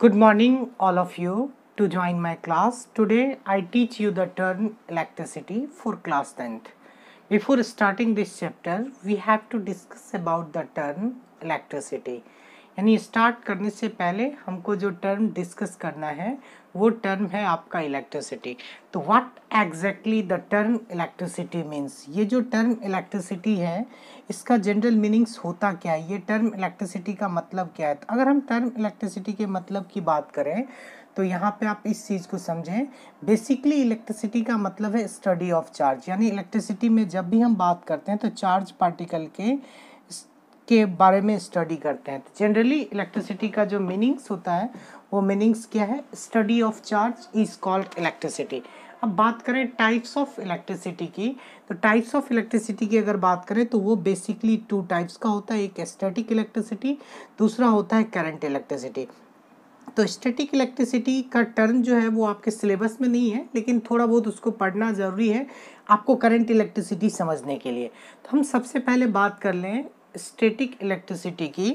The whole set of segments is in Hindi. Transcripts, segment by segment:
Good morning, all of you, to join my class. Today, I teach you the term electricity for class 10th. Before starting this chapter, we have to discuss about the term electricity. यानी स्टार्ट करने से पहले हमको जो टर्म डिस्कस करना है वो टर्म है आपका इलेक्ट्रिसिटी. तो what exactly the term electricity means, ये जो टर्म इलेक्ट्रिसिटी है इसका जनरल मीनिंग्स होता क्या है, ये टर्म इलेक्ट्रिसिटी का मतलब क्या है. तो अगर हम टर्म इलेक्ट्रिसिटी के मतलब की बात करें तो यहाँ पे आप इस चीज़ को समझें. बेसिकली इलेक्ट्रिसिटी का मतलब है स्टडी ऑफ चार्ज. यानी इलेक्ट्रिसिटी में जब भी हम बात करते हैं तो चार्ज पार्टिकल के बारे में स्टडी करते हैं. तो जनरली इलेक्ट्रिसिटी का जो मीनिंग्स होता है वो मीनिंग्स क्या है, study of charge is called electricity. अब बात करें टाइप्स ऑफ इलेक्ट्रिसिटी की, तो टाइप्स ऑफ इलेक्ट्रिसिटी की अगर बात करें तो वो बेसिकली टू टाइप्स का होता है. एक स्टैटिक इलेक्ट्रिसिटी, दूसरा होता है करंट इलेक्ट्रिसिटी. तो स्टैटिक इलेक्ट्रिसिटी का टर्म जो है वो आपके सिलेबस में नहीं है, लेकिन थोड़ा बहुत उसको पढ़ना ज़रूरी है आपको करंट इलेक्ट्रिसिटी समझने के लिए. तो हम सबसे पहले बात कर लें स्टैटिक इलेक्ट्रिसिटी की.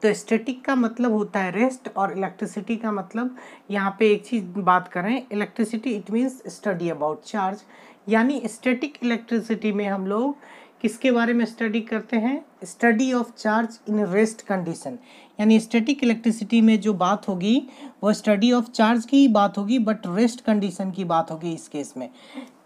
तो स्टैटिक का मतलब होता है रेस्ट, और इलेक्ट्रिसिटी का मतलब, यहाँ पे एक चीज़ बात करें, electricity it means study about charge. यानी स्टैटिक इलेक्ट्रिसिटी में हम लोग किसके बारे में स्टडी करते हैं, study of charge in rest condition. यानी स्टैटिक इलेक्ट्रिसिटी में जो बात होगी वो स्टडी ऑफ चार्ज की ही बात होगी, बट रेस्ट कंडीशन की बात होगी इस केस में.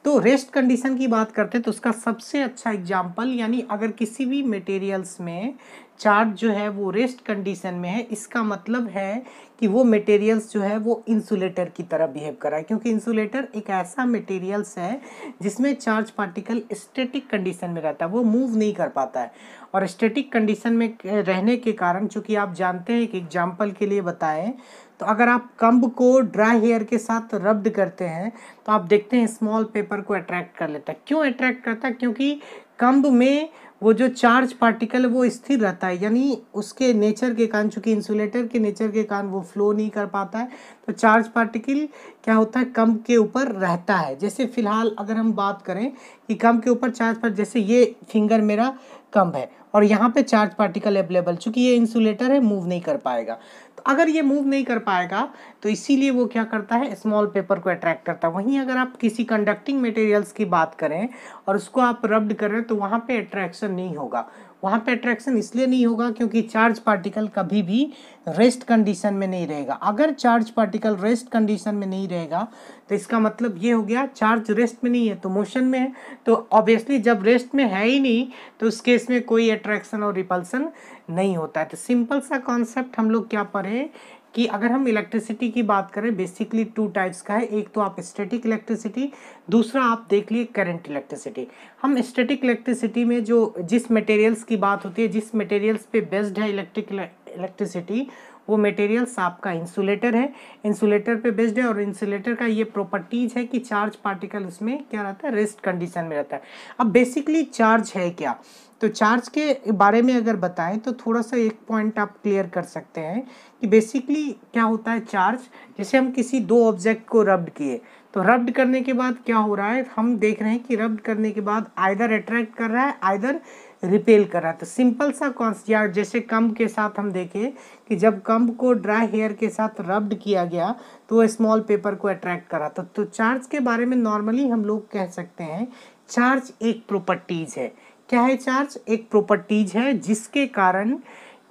तो रेस्ट कंडीशन की बात करते हैं तो उसका सबसे अच्छा एग्जांपल, यानी अगर किसी भी मटेरियल्स में चार्ज जो है वो रेस्ट कंडीशन में है, इसका मतलब है कि वो मटेरियल्स जो है वो इंसुलेटर की तरह बिहेव कर रहा है. क्योंकि इंसुलेटर एक ऐसा मटेरियल्स है जिसमें चार्ज पार्टिकल स्टैटिक कंडीशन में रहता है, वो मूव नहीं कर पाता है. और स्टैटिक कंडीशन में रहने के कारण, चूँकि आप जानते हैं, एक एग्जाम्पल के लिए बताएं तो अगर आप कंब को ड्राई हेयर के साथ रब्ड करते हैं तो आप देखते हैं स्मॉल पेपर को अट्रैक्ट कर लेता है. क्यों अट्रैक्ट करता है? क्योंकि कंब में वो जो चार्ज पार्टिकल है वो स्थिर रहता है. यानी उसके नेचर के कारण, चूँकि इंसुलेटर के नेचर के कारण वो फ्लो नहीं कर पाता है, तो चार्ज पार्टिकल क्या होता है, कंब के ऊपर रहता है. जैसे फिलहाल अगर हम बात करें कि कंब के ऊपर चार्ज पर, जैसे ये फिंगर मेरा कंब है और यहाँ पे चार्ज पार्टिकल अवेलेबल, चूँकि ये इंसुलेटर है मूव नहीं कर पाएगा. तो अगर ये मूव नहीं कर पाएगा तो इसीलिए वो क्या करता है, स्मॉल पेपर को अट्रैक्ट करता है. वहीं अगर आप किसी कंडक्टिंग मटेरियल्स की बात करें और उसको आप रब्ड करें तो वहाँ पे अट्रैक्शन नहीं होगा. वहाँ पे अट्रैक्शन इसलिए नहीं होगा क्योंकि चार्ज पार्टिकल कभी भी रेस्ट कंडीशन में नहीं रहेगा. अगर चार्ज पार्टिकल रेस्ट कंडीशन में नहीं रहेगा तो इसका मतलब ये हो गया चार्ज रेस्ट में नहीं है तो मोशन में है. तो ऑब्वियसली जब रेस्ट में है ही नहीं तो उस केस में कोई अट्रैक्शन और रिपल्सन नहीं होता है. तो सिंपल सा कॉन्सेप्ट हम लोग क्या पढ़े कि अगर हम इलेक्ट्रिसिटी की बात करें बेसिकली टू टाइप्स का है. एक तो आप स्टैटिक इलेक्ट्रिसिटी, दूसरा आप देख लिए करंट इलेक्ट्रिसिटी. हम स्टैटिक इलेक्ट्रिसिटी में जो जिस मटेरियल्स की बात होती है, जिस मटेरियल्स पे बेस्ड है इलेक्ट्रिसिटी, वो मटेरियल्स आपका इंसुलेटर है, इंसुलेटर पे बेस्ड है. और इंसुलेटर का ये प्रॉपर्टीज है कि चार्ज पार्टिकल उसमें क्या रहता है, रेस्ट कंडीशन में रहता है. अब बेसिकली चार्ज है क्या, तो चार्ज के बारे में अगर बताएं तो थोड़ा सा एक पॉइंट आप क्लियर कर सकते हैं कि बेसिकली क्या होता है चार्ज. जैसे हम किसी दो ऑब्जेक्ट को रब्ड किए तो रब्ड करने के बाद क्या हो रहा है, हम देख रहे हैं कि रब्ड करने के बाद आइदर अट्रैक्ट कर रहा है आइदर रिपेल कर रहा है. तो सिंपल सा कॉन्सेप्ट, जैसे कंब के साथ हम देखें कि जब कंब को ड्राई हेयर के साथ रब्ड किया गया तो वो स्मॉल पेपर को अट्रैक्ट करा. तो चार्ज के बारे में नॉर्मली हम लोग कह सकते हैं चार्ज एक प्रॉपर्टीज है. क्या है चार्ज? एक प्रॉपर्टीज है जिसके कारण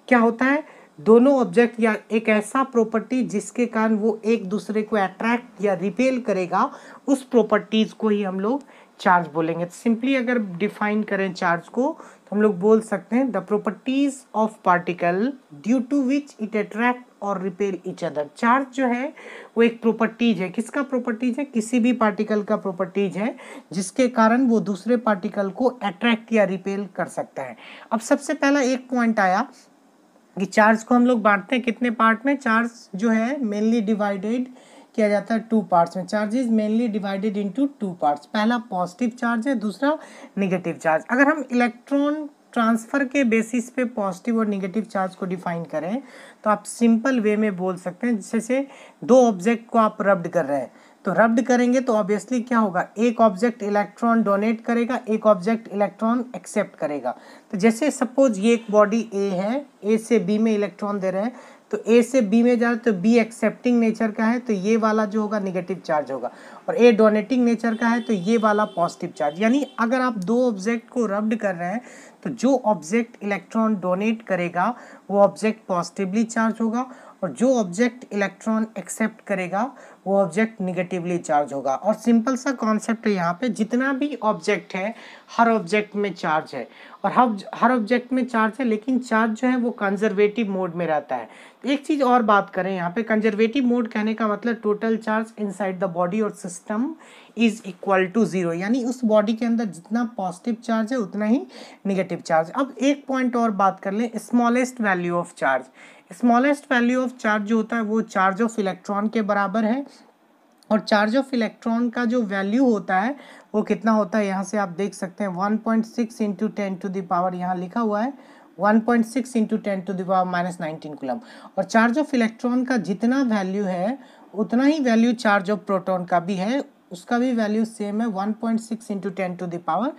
क्या होता है, दोनों ऑब्जेक्ट या एक ऐसा प्रॉपर्टी जिसके कारण वो एक दूसरे को अट्रैक्ट या रिपेल करेगा, उस प्रॉपर्टीज को ही हम लोग चार्ज बोलेंगे. तो सिंपली अगर डिफाइन करें चार्ज को तो हम लोग बोल सकते हैं the properties of particle due to which it attract और रिपेल ईच अदर. चार्ज जो है वो एक प्रॉपर्टीज है. किसका प्रॉपर्टीज है? किसी भी पार्टिकल का प्रॉपर्टीज है जिसके कारण वो दूसरे पार्टिकल को अट्रैक्ट या रिपेल कर सकता है. अब सबसे पहला एक पॉइंट आया कि चार्ज को हम लोग बांटते हैं कितने पार्ट में. चार्ज जो है मेनली डिवाइडेड किया जाता है टू पार्ट्स में. Charge is mainly divided into two parts. पहला पॉजिटिव चार्ज है, दूसरा नेगेटिव चार्ज. अगर हम इलेक्ट्रॉन ट्रांसफर के बेसिस पे पॉजिटिव और नेगेटिव चार्ज को डिफाइन करें तो आप सिंपल वे में बोल सकते हैं, जैसे दो ऑब्जेक्ट को आप रब्ड कर रहे हैं तो रब्ड करेंगे तो ऑब्वियसली क्या होगा, एक ऑब्जेक्ट इलेक्ट्रॉन डोनेट करेगा, एक ऑब्जेक्ट इलेक्ट्रॉन एक्सेप्ट करेगा. तो जैसे सपोज ये एक बॉडी ए है, ए से बी में इलेक्ट्रॉन दे रहे हैं तो ए से बी में जा रहा है तो बी एक्सेप्टिंग नेचर का है तो ये वाला जो होगा निगेटिव चार्ज होगा, और ए डोनेटिंग नेचर का है तो ये वाला पॉजिटिव चार्ज। यानी अगर आप दो ऑब्जेक्ट को रब्ड कर रहे हैं तो जो ऑब्जेक्ट इलेक्ट्रॉन डोनेट करेगा वो ऑब्जेक्ट पॉजिटिवली चार्ज होगा, और जो ऑब्जेक्ट इलेक्ट्रॉन एक्सेप्ट करेगा वो ऑब्जेक्ट निगेटिवली चार्ज होगा। और सिंपल सा कॉन्सेप्ट है यहाँ पे, जितना भी ऑब्जेक्ट है हर ऑब्जेक्ट में चार्ज है, और हर ऑब्जेक्ट में चार्ज है, लेकिन चार्ज जो है वो कंजर्वेटिव मोड में रहता है। एक चीज़ और बात करें यहाँ पे, कंजर्वेटिव मोड कहने का मतलब total charge inside the body और सिस्टम इज इक्वल टू 0, यानी उस बॉडी के अंदर जितना पॉजिटिव चार्ज है उतना ही निगेटिव चार्ज। अब एक पॉइंट और बात कर लें, smallest value of charge. Smallest value of charge जो होता है वो चार्ज ऑफ इलेक्ट्रॉन के बराबर है, और चार्ज ऑफ इलेक्ट्रॉन का जो वैल्यू होता है वो कितना होता है, यहाँ से आप देख सकते हैं 1.6 इंटू 10 टू द पावर, यहाँ लिखा हुआ है 1.6 into 10 to the power -19 coulomb. और चार्ज ऑफ इलेक्ट्रॉन का जितना वैल्यू है उतना ही वैल्यू चार्ज ऑफ प्रोटॉन का भी है, उसका भी वैल्यू सेम है 1.6 into 10 to the power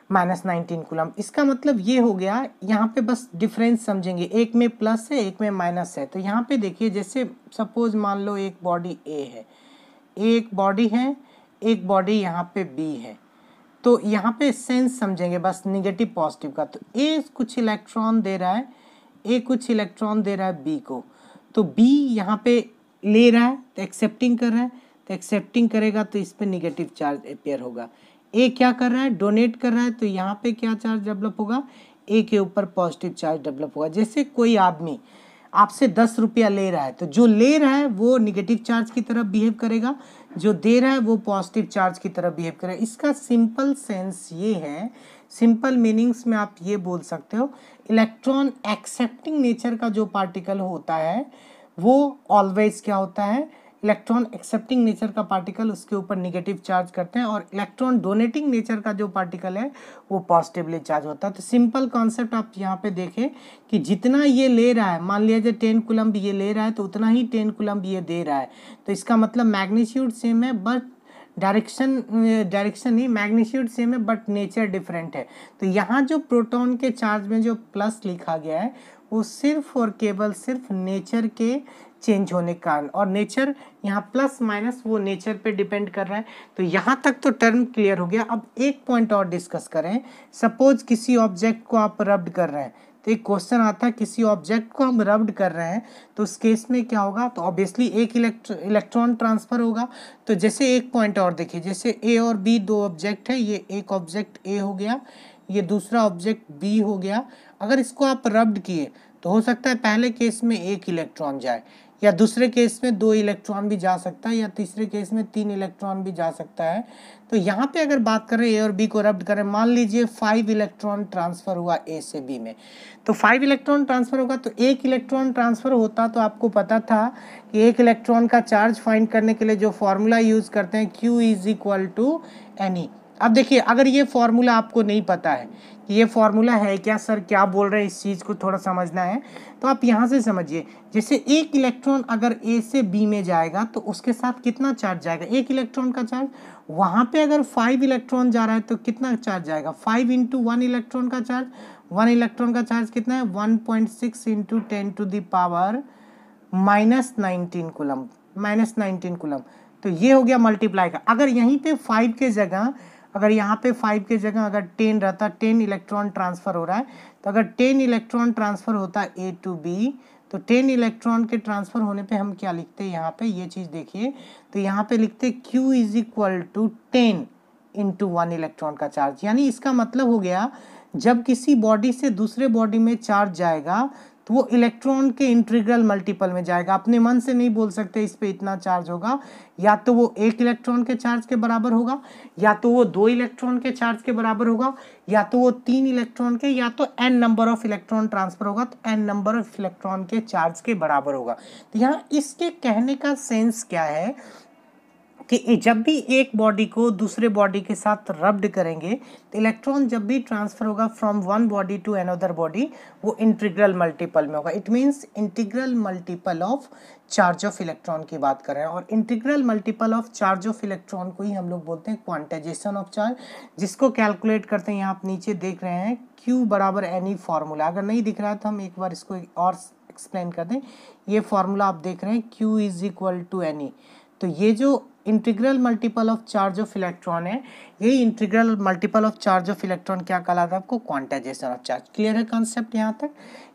-19 coulomb. इसका मतलब ये हो गया, यहाँ पे बस डिफरेंस समझेंगे, एक में प्लस है एक में माइनस है। तो यहाँ पे देखिए, जैसे सपोज मान लो एक बॉडी ए है, एक बॉडी है, एक बॉडी यहाँ पे बी है, तो यहाँ पे सेंस समझेंगे बस निगेटिव पॉजिटिव का। तो ए कुछ इलेक्ट्रॉन दे रहा है, ए कुछ इलेक्ट्रॉन दे रहा है बी को, तो बी यहाँ पे ले रहा है तो एक्सेप्टिंग कर रहा है, तो एक्सेप्टिंग करेगा तो इस पे निगेटिव चार्ज अपेयर होगा। ए क्या कर रहा है, डोनेट कर रहा है, तो यहाँ पे क्या चार्ज डेवलप होगा, ए के ऊपर पॉजिटिव चार्ज डेवलप होगा। जैसे कोई आदमी आपसे 10 रुपया ले रहा है, तो जो ले रहा है वो निगेटिव चार्ज की तरफ बिहेव करेगा, जो दे रहा है वो पॉजिटिव चार्ज की तरफ बिहेव करेगा। इसका सिंपल सेंस ये है, सिंपल मीनिंग्स में आप ये बोल सकते हो, इलेक्ट्रॉन एक्सेप्टिंग नेचर का जो पार्टिकल होता है वो ऑलवेज क्या होता है, इलेक्ट्रॉन एक्सेप्टिंग नेचर का पार्टिकल उसके ऊपर निगेटिव चार्ज करते हैं, और इलेक्ट्रॉन डोनेटिंग नेचर का जो पार्टिकल है वो पॉजिटिवली चार्ज होता है। तो सिंपल कॉन्सेप्ट आप यहाँ पे देखें कि जितना ये ले रहा है, मान लीजिए 10 कूलम्ब ये ले रहा है तो उतना ही 10 कूलम्ब ये दे रहा है, तो इसका मतलब मैग्नीट्यूड सेम है बट डायरेक्शन नहीं, मैग्नीट्यूड सेम है बट नेचर डिफरेंट है। तो यहाँ जो प्रोटॉन के चार्ज में जो प्लस लिखा गया है वो सिर्फ और केवल सिर्फ नेचर के चेंज होने के कारण, और नेचर यहाँ प्लस माइनस वो नेचर पे डिपेंड कर रहा है। तो यहाँ तक तो टर्म क्लियर हो गया। अब एक पॉइंट और डिस्कस करें, सपोज किसी ऑब्जेक्ट को आप रब्ड कर रहे हैं, तो एक क्वेश्चन आता है किसी ऑब्जेक्ट को हम रब्ड कर रहे हैं तो उस केस में क्या होगा, तो ऑब्वियसली एक इलेक्ट्रॉन ट्रांसफर होगा। तो जैसे एक पॉइंट और देखिए, जैसे ए और बी दो ऑब्जेक्ट है, ये एक ऑब्जेक्ट ए हो गया, ये दूसरा ऑब्जेक्ट बी हो गया। अगर इसको आप रब्ड किए तो हो सकता है पहले केस में एक इलेक्ट्रॉन जाए, या दूसरे केस में 2 इलेक्ट्रॉन भी जा सकता है, या तीसरे केस में 3 इलेक्ट्रॉन भी जा सकता है। तो यहाँ पे अगर बात करें ए और बी को रब्ड करें, मान लीजिए 5 इलेक्ट्रॉन ट्रांसफर हुआ ए से बी में, तो 5 इलेक्ट्रॉन ट्रांसफर होगा, तो एक इलेक्ट्रॉन ट्रांसफर होता तो आपको पता था कि एक इलेक्ट्रॉन का चार्ज फाइंड करने के लिए जो फॉर्मूला यूज करते हैं Q is equal to NE। अब देखिए, अगर ये फॉर्मूला आपको नहीं पता है कि ये फॉर्मूला है क्या, सर क्या बोल रहे हैं, इस चीज़ को थोड़ा समझना है, तो आप यहाँ से समझिए। जैसे एक इलेक्ट्रॉन अगर ए से बी में जाएगा तो उसके साथ कितना चार्ज जाएगा, एक इलेक्ट्रॉन का चार्ज। वहाँ पे अगर 5 इलेक्ट्रॉन जा रहा है तो कितना चार्ज जाएगा, 5 इंटू 1 इलेक्ट्रॉन का चार्ज। 1 इलेक्ट्रॉन का चार्ज कितना है, 1.6 into 10 to the power -19 coulomb, -19 coulomb. तो ये हो गया मल्टीप्लाई का। अगर यहीं पे 5 के जगह, अगर यहाँ पे 5 के जगह अगर 10 रहता, 10 इलेक्ट्रॉन ट्रांसफर हो रहा है, तो अगर 10 इलेक्ट्रॉन ट्रांसफर होता है ए टू बी, तो 10 इलेक्ट्रॉन के ट्रांसफर होने पे हम क्या लिखते हैं, यहाँ पे ये चीज़ देखिए, तो यहाँ पे लिखते Q is equal to 10 into 1 electron का चार्ज। यानी इसका मतलब हो गया, जब किसी बॉडी से दूसरे बॉडी में चार्ज जाएगा तो वो इलेक्ट्रॉन के इंटीग्रल मल्टीपल में जाएगा। अपने मन से नहीं बोल सकते इस पे इतना चार्ज होगा, या तो वो 1 इलेक्ट्रॉन के चार्ज के बराबर होगा, या तो वो 2 इलेक्ट्रॉन के चार्ज के बराबर होगा, या तो वो 3 इलेक्ट्रॉन के, या तो n number of electron transfer होगा तो n नंबर ऑफ इलेक्ट्रॉन के चार्ज के बराबर होगा। तो यहाँ इसके कहने का सेंस क्या है कि जब भी एक बॉडी को दूसरे बॉडी के साथ रब्ड करेंगे तो इलेक्ट्रॉन जब भी ट्रांसफर होगा from one body to another body, वो इंटीग्रल मल्टीपल में होगा। It means integral multiple of charge of electron की बात कर रहे हैं, और integral multiple of charge of electron को ही हम लोग बोलते हैं क्वांटाइजेशन ऑफ चार्ज, जिसको कैलकुलेट करते हैं। यहाँ आप नीचे देख रहे हैं Q बराबर NE फॉर्मूला। अगर नहीं दिख रहा है तो हम एक बार इसको और एक्सप्लेन कर दें। ये फॉर्मूला आप देख रहे हैं Q is equal to NE। तो ये जो integral multiple of charge of electron है, ये integral multiple of charge of electron क्या कहलाता है आपको? Quantization of charge. क्लियर है कॉन्सेप्ट?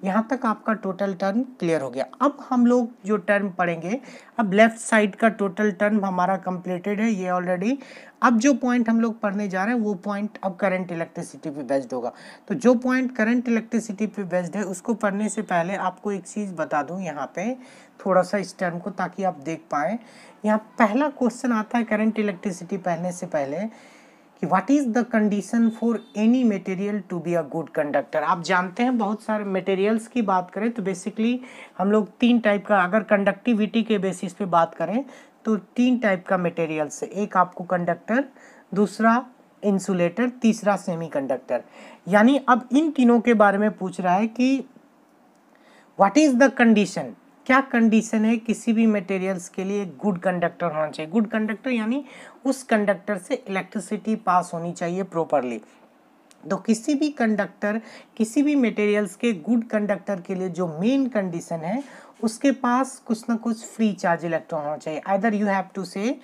यहाँ तक आपका टोटल टर्म क्लियर हो गया। अब हम लोग जो टर्म पढ़ेंगे, अब लेफ्ट साइड का टोटल टर्म हमारा कंप्लीटेड है ये ऑलरेडी। अब जो पॉइंट हम लोग पढ़ने जा रहे हैं वो पॉइंट अब करंट इलेक्ट्रिसिटी पे बेस्ड होगा। तो जो पॉइंट करंट इलेक्ट्रिसिटी पे बेस्ड है उसको पढ़ने से पहले आपको एक चीज़ बता दूं यहाँ पे थोड़ा सा इस टर्म को, ताकि आप देख पाएँ। यहाँ पहला क्वेश्चन आता है करंट इलेक्ट्रिसिटी पढ़ने से पहले कि what is the condition for any material to be a good conductor. आप जानते हैं बहुत सारे मटेरियल्स की बात करें तो बेसिकली हम लोग 3 टाइप का, अगर कंडक्टिविटी के बेसिस पे बात करें तो 3 टाइप का मटेरियल्स है। एक आपको कंडक्टर, दूसरा इंसुलेटर, तीसरा सेमीकंडक्टर। यानी अब इन तीनों के बारे में पूछ रहा है कि व्हाट इज द कंडीशन, क्या कंडीशन है किसी भी मटेरियल्स के लिए गुड कंडक्टर होना चाहिए। गुड कंडक्टर यानी उस कंडक्टर से इलेक्ट्रिसिटी पास होनी चाहिए प्रॉपरली। तो किसी भी कंडक्टर, किसी भी मटेरियल्स के गुड कंडक्टर के लिए जो मेन कंडीशन है, उसके पास कुछ ना कुछ फ्री चार्ज इलेक्ट्रॉन होना चाहिए। Either you have to say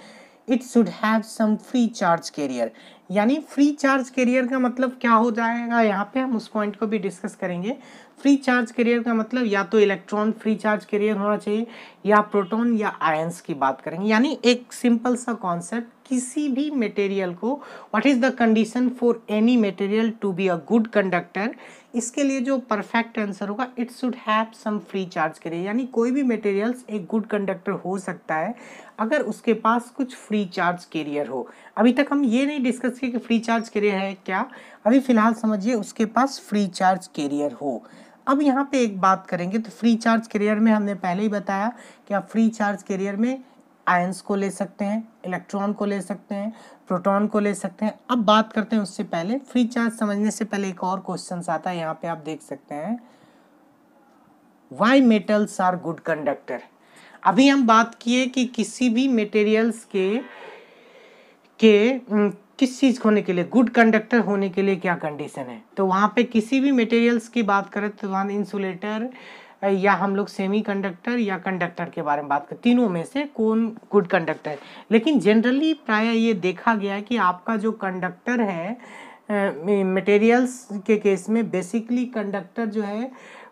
it should have some free charge carrier. यानी फ्री चार्ज कैरियर का मतलब क्या हो जाएगा, यहाँ पे हम उस पॉइंट को भी डिस्कस करेंगे। फ्री चार्ज कैरियर का मतलब या तो इलेक्ट्रॉन फ्री चार्ज कैरियर होना चाहिए या प्रोटॉन या आयंस की बात करेंगे। यानी एक सिंपल सा कॉन्सेप्ट, किसी भी मटेरियल को what is the condition for any material to be a good conductor, इसके लिए जो परफेक्ट आंसर होगा it should have some free charge carrier. यानी कोई भी मटेरियल्स एक गुड कंडक्टर हो सकता है अगर उसके पास कुछ फ्री चार्ज कैरियर हो। अभी तक हम ये नहीं डिस्कस किए कि फ्री चार्ज कैरियर है क्या, अभी फिलहाल समझिए उसके पास फ्री चार्ज कैरियर हो। अब यहाँ पे एक बात करेंगे तो फ्री चार्ज कैरियर में हमने पहले ही बताया कि आप फ्री चार्ज कैरियर में आयंस को ले सकते हैं, इलेक्ट्रॉन को ले सकते हैं, प्रोटॉन को ले सकते हैं। अब बात करते हैं उससे पहले, फ्री चार्ज समझने से पहले एक और क्वेश्चन आता है, यहाँ पे आप देख सकते हैं why metals are good conductor. अभी हम बात किए कि किसी भी मटेरियल्स के किस चीज़ होने के लिए, गुड कंडक्टर होने के लिए क्या कंडीशन है। तो वहाँ पे किसी भी मटेरियल्स की बात करें तो वहाँ इंसुलेटर या हम लोग सेमीकंडक्टर या कंडक्टर के बारे में बात करें, तीनों में से कौन गुड कंडक्टर है। लेकिन जनरली प्राय ये देखा गया है कि आपका जो कंडक्टर है मटेरियल्स के केस में बेसिकली कंडक्टर जो है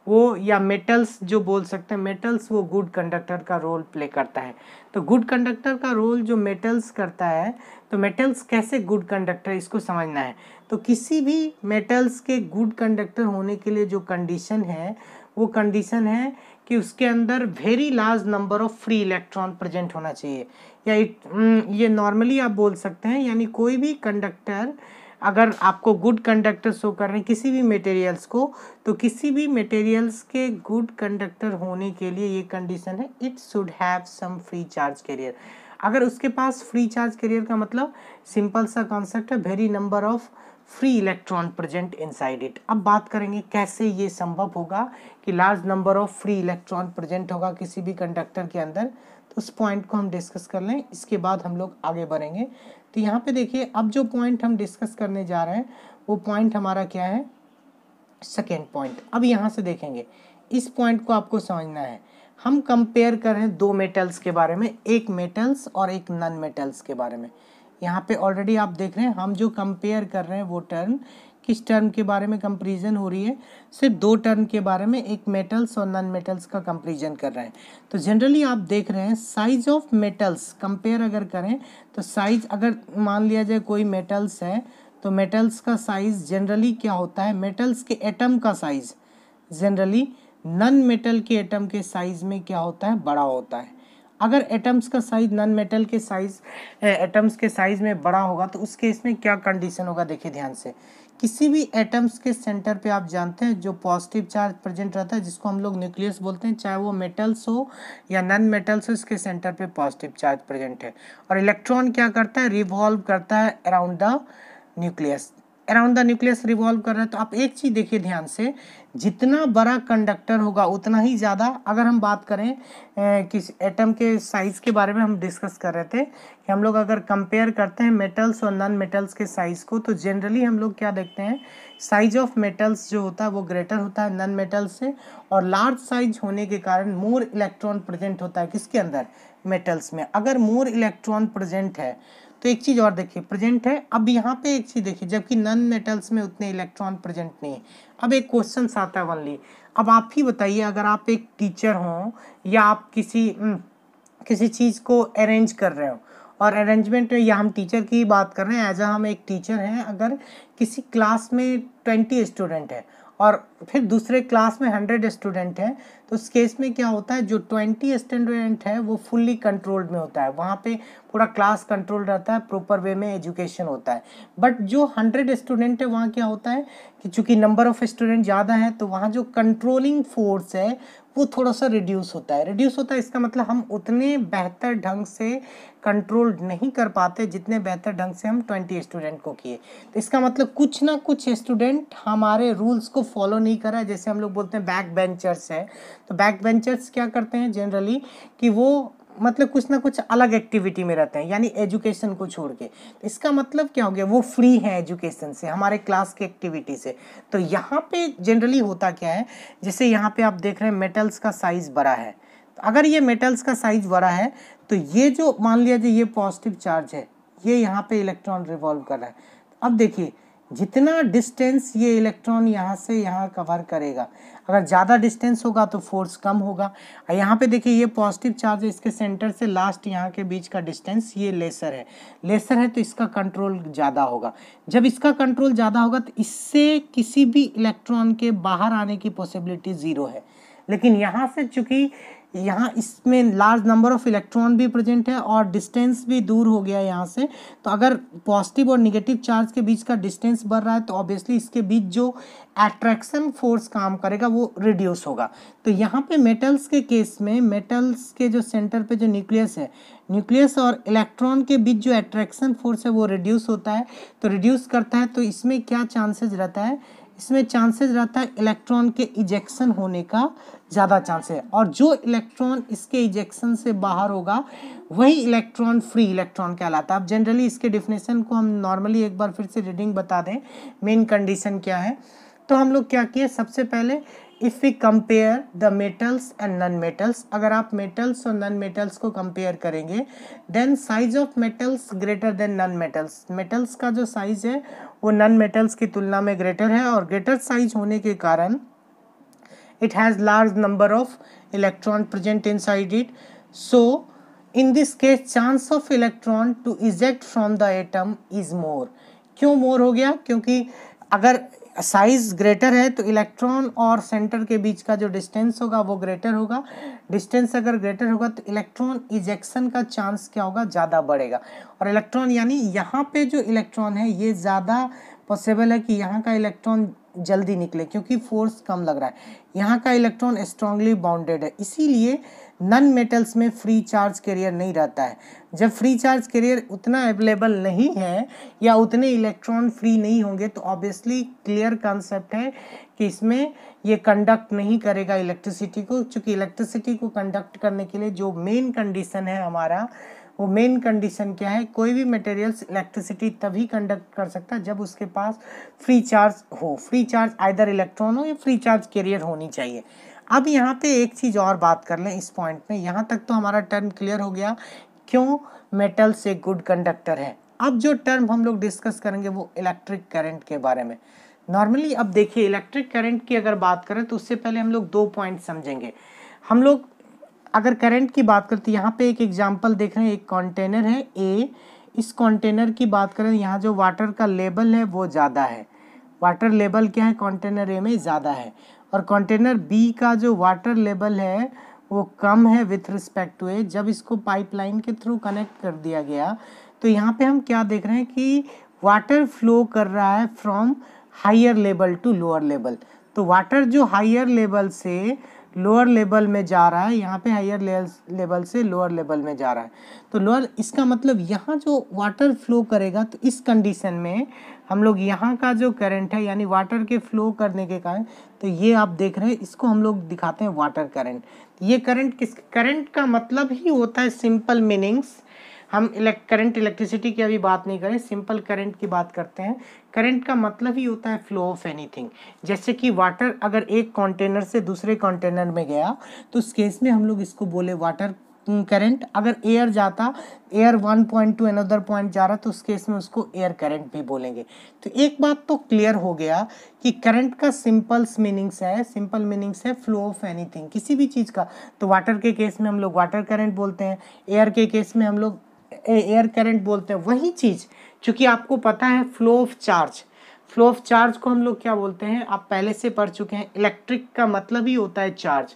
वो, या मेटल्स जो बोल सकते हैं, मेटल्स वो गुड कंडक्टर का रोल प्ले करता है। तो गुड कंडक्टर का रोल जो मेटल्स करता है, तो मेटल्स कैसे गुड कंडक्टर, इसको समझना है। तो किसी भी मेटल्स के गुड कंडक्टर होने के लिए जो कंडीशन है वो कंडीशन है कि उसके अंदर very large number of free electron present होना चाहिए, या ये नॉर्मली आप बोल सकते हैं। यानी कोई भी कंडक्टर अगर आपको गुड कंडक्टर शो कर रहे हैं किसी भी मटेरियल्स को, तो किसी भी मटेरियल्स के गुड कंडक्टर होने के लिए ये कंडीशन है it should have some free charge carrier. अगर उसके पास फ्री चार्ज कैरियर का मतलब सिंपल सा कॉन्सेप्ट है, very number of free electron present inside it. अब बात करेंगे कैसे ये संभव होगा कि large number of free electron present होगा किसी भी कंडक्टर के अंदर। तो उस पॉइंट को हम डिस्कस कर लें, इसके बाद हम लोग आगे बढ़ेंगे। तो यहाँ पे देखिए अब जो पॉइंट हम डिस्कस करने जा रहे हैं वो पॉइंट हमारा क्या है, सेकेंड पॉइंट। अब यहाँ से देखेंगे इस पॉइंट को आपको समझना है। हम कंपेयर कर रहे हैं दो मेटल्स के बारे में, एक मेटल्स और एक नॉन मेटल्स के बारे में। यहाँ पे ऑलरेडी आप देख रहे हैं हम जो कंपेयर कर रहे हैं वो टर्म किस टर्म के बारे में कंपैरिजन हो रही है, सिर्फ दो टर्म के बारे में, एक मेटल्स और नॉन मेटल्स का कंपैरिजन कर रहे हैं। तो जनरली आप देख रहे हैं साइज ऑफ मेटल्स कंपेयर अगर करें तो साइज, अगर मान लिया जाए कोई मेटल्स है तो मेटल्स का साइज जनरली क्या होता है, मेटल्स के एटम का साइज जनरली नॉन मेटल के एटम के साइज में क्या होता है, बड़ा होता है। अगर एटम्स का साइज नॉन मेटल के साइज एटम्स के साइज में बड़ा होगा तो उस केस में क्या कंडीशन होगा, देखिए ध्यान से। किसी भी एटम्स के सेंटर पे आप जानते हैं जो पॉजिटिव चार्ज प्रेजेंट रहता है जिसको हम लोग न्यूक्लियस बोलते हैं, चाहे वो मेटल्स हो या नॉन मेटल्स हो, इसके सेंटर पे पॉजिटिव चार्ज प्रेजेंट है। और इलेक्ट्रॉन क्या करता है, रिवॉल्व करता है around the nucleus. Around the nucleus revolve कर रहा है। तो आप एक चीज़ देखिए ध्यान से, जितना बड़ा कंडक्टर होगा उतना ही ज़्यादा, अगर हम बात करें किस एटम के साइज़ के बारे में हम डिस्कस कर रहे थे कि हम लोग अगर कंपेयर करते हैं मेटल्स और नॉन मेटल्स के साइज़ को, तो जनरली हम लोग क्या देखते हैं, साइज ऑफ मेटल्स जो होता है वो ग्रेटर होता है नॉन मेटल्स से, और लार्ज साइज होने के कारण मोर इलेक्ट्रॉन प्रेजेंट होता है किसके अंदर, मेटल्स में। अगर मोर इलेक्ट्रॉन प्रेजेंट है तो एक चीज़ और देखिए, प्रेजेंट है। अब यहाँ पे एक चीज़ देखिए, जबकि नॉन मेटल्स में उतने इलेक्ट्रॉन प्रेजेंट नहीं है। अब एक क्वेश्चन आता है ओनली, अब आप ही बताइए, अगर आप एक टीचर हों या आप किसी चीज़ को अरेंज कर रहे हो, और अरेंजमेंट में, या हम टीचर की बात कर रहे हैं, एज हम एक टीचर हैं, अगर किसी क्लास में 20 स्टूडेंट है और फिर दूसरे क्लास में 100 स्टूडेंट हैं, तो उस केस में क्या होता है, जो 20 स्टूडेंट है वो फुल्ली कंट्रोल्ड में होता है, वहाँ पे पूरा क्लास कंट्रोल रहता है, प्रॉपर वे में एजुकेशन होता है। बट जो 100 स्टूडेंट है वहाँ क्या होता है कि चूँकि नंबर ऑफ स्टूडेंट ज़्यादा है, तो वहाँ जो कंट्रोलिंग फोर्स है वो थोड़ा सा रिड्यूस होता है। इसका मतलब हम उतने बेहतर ढंग से कंट्रोल नहीं कर पाते जितने बेहतर ढंग से हम 20 स्टूडेंट को किए। तो इसका मतलब कुछ ना कुछ स्टूडेंट हमारे रूल्स को फॉलो नहीं कर रहा है। जैसे हम लोग बोलते हैं बैक बेंचर्स है, तो बैक बेंचर्स क्या करते हैं जनरली कि वो मतलब कुछ ना कुछ अलग एक्टिविटी में रहते हैं, यानी एजुकेशन को छोड़ के। तो इसका मतलब क्या हो गया, वो फ्री है एजुकेशन से, हमारे क्लास की एक्टिविटी से। तो यहाँ पे जनरली होता क्या है, जैसे यहाँ पे आप देख रहे हैं मेटल्स का साइज बड़ा है, तो अगर ये मेटल्स का साइज बड़ा है तो ये जो मान लिया जाए ये पॉजिटिव चार्ज है, ये यहाँ पे इलेक्ट्रॉन रिवॉल्व कर रहा है। अब देखिए जितना डिस्टेंस ये इलेक्ट्रॉन यहाँ से यहाँ कवर करेगा, अगर ज़्यादा डिस्टेंस होगा तो फोर्स कम होगा। और यहाँ पे देखिए ये पॉजिटिव चार्ज है, इसके सेंटर से लास्ट यहाँ के बीच का डिस्टेंस ये लेसर है तो इसका कंट्रोल ज़्यादा होगा। जब इसका कंट्रोल ज़्यादा होगा तो इससे किसी भी इलेक्ट्रॉन के बाहर आने की पॉसिबिलिटी ज़ीरो है। लेकिन यहाँ से चूँकि यहाँ इसमें लार्ज नंबर ऑफ इलेक्ट्रॉन भी प्रेजेंट है और डिस्टेंस भी दूर हो गया यहाँ से, तो अगर पॉजिटिव और निगेटिव चार्ज के बीच का डिस्टेंस बढ़ रहा है तो ऑब्वियसली इसके बीच जो अट्रैक्शन फोर्स काम करेगा वो रिड्यूस होगा। तो यहाँ पे मेटल्स के केस में, मेटल्स के जो सेंटर पे जो न्यूक्लियस है, न्यूक्लियस और इलेक्ट्रॉन के बीच जो अट्रैक्शन फोर्स है वो रिड्यूस होता है। तो रिड्यूस करता है तो इसमें क्या चांसेस रहता है, इसमें चांसेस रहता है इलेक्ट्रॉन के इजेक्शन होने का ज़्यादा चांस है, और जो इलेक्ट्रॉन इसके इजेक्शन से बाहर होगा वही इलेक्ट्रॉन फ्री इलेक्ट्रॉन कहलाता है। अब जनरली इसके डिफिनेशन को हम नॉर्मली एक बार फिर से रीडिंग बता दें, मेन कंडीशन क्या है। तो हम लोग क्या किए, सबसे पहले if we compare the metals and non metals, अगर आप मेटल्स और नॉन मेटल्स को कंपेयर करेंगे, then size of metals greater than non metals, metals का जो साइज है वो नॉन मेटल्स की तुलना में ग्रेटर है, और ग्रेटर साइज होने के कारण it has large number of electron present inside it. So in this case chance of electron to eject from the atom is more. क्यों मोर हो गया, क्योंकि अगर साइज ग्रेटर है तो इलेक्ट्रॉन और सेंटर के बीच का जो डिस्टेंस होगा वो ग्रेटर होगा। डिस्टेंस अगर ग्रेटर होगा तो इलेक्ट्रॉन इजेक्शन का चांस क्या होगा, ज़्यादा बढ़ेगा। और इलेक्ट्रॉन यानी यहाँ पे जो इलेक्ट्रॉन है ये ज़्यादा पॉसिबल है कि यहाँ का इलेक्ट्रॉन जल्दी निकले क्योंकि फोर्स कम लग रहा है। यहाँ का इलेक्ट्रॉन स्ट्रांगली बाउंडेड है, इसीलिए नॉन मेटल्स में फ्री चार्ज कैरियर नहीं रहता है। जब फ्री चार्ज कैरियर उतना अवेलेबल नहीं है या उतने इलेक्ट्रॉन फ्री नहीं होंगे तो ऑब्वियसली क्लियर कॉन्सेप्ट है कि इसमें ये कंडक्ट नहीं करेगा इलेक्ट्रिसिटी को। चूँकि इलेक्ट्रिसिटी को कंडक्ट करने के लिए जो मेन कंडीशन है हमारा, वो मेन कंडीशन क्या है, कोई भी मटेरियल्स इलेक्ट्रिसिटी तभी कंडक्ट कर सकता है जब उसके पास फ्री चार्ज हो, फ्री चार्ज आइदर इलेक्ट्रॉन हो या फ्री चार्ज कैरियर होनी चाहिए। अब यहाँ पे एक चीज़ और बात कर लें इस पॉइंट में, यहाँ तक तो हमारा टर्म क्लियर हो गया क्यों मेटल्स एक गुड कंडक्टर है। अब जो टर्म हम लोग डिस्कस करेंगे वो इलेक्ट्रिक करंट के बारे में। नॉर्मली अब देखिए इलेक्ट्रिक करंट की अगर बात करें तो उससे पहले हम लोग 2 पॉइंट समझेंगे। हम लोग अगर करंट की बात करते हैं, यहाँ पे एक एग्जांपल देख रहे हैं, एक कंटेनर है ए, इस कंटेनर की बात करें, यहाँ जो वाटर का लेवल है वो ज़्यादा है, वाटर लेवल क्या है कंटेनर ए में ज़्यादा है, और कंटेनर बी का जो वाटर लेवल है वो कम है विथ रिस्पेक्ट टू ए। जब इसको पाइपलाइन के थ्रू कनेक्ट कर दिया गया तो यहाँ पे हम क्या देख रहे हैं कि वाटर फ्लो कर रहा है from higher level to lower level. तो वाटर जो हायर लेवल से लोअर लेवल में जा रहा है, यहाँ पे हायर लेवल से लोअर लेवल में जा रहा है। तो लोअर, इसका मतलब यहाँ जो वाटर फ्लो करेगा, तो इस कंडीशन में हम लोग यहाँ का जो करंट है यानी वाटर के फ्लो करने के कारण, तो ये आप देख रहे हैं, इसको हम लोग दिखाते हैं वाटर करंट। ये करंट करंट का मतलब ही होता है, सिंपल मीनिंग्स, हम करंट इलेक्ट्रिसिटी की अभी बात नहीं करें, सिंपल करंट की बात करते हैं। करंट का मतलब ही होता है फ्लो ऑफ एनीथिंग। जैसे कि वाटर अगर एक कंटेनर से दूसरे कंटेनर में गया, तो उस केस में हम लोग इसको बोले वाटर करंट। अगर एयर जाता, air one point to another point जा रहा, तो उस केस में उसको एयर करंट भी बोलेंगे। तो एक बात तो क्लियर हो गया कि करंट का सिंपल मीनिंग्स है फ्लो ऑफ एनीथिंग, किसी भी चीज़ का। तो वाटर के केस में हम लोग वाटर करंट बोलते हैं, एयर के केस में हम लोग एयर करंट बोलते हैं। वही चीज़, चूँकि आपको पता है फ्लो ऑफ चार्ज को हम लोग क्या बोलते हैं, आप पहले से पढ़ चुके हैं। इलेक्ट्रिक का मतलब ही होता है चार्ज,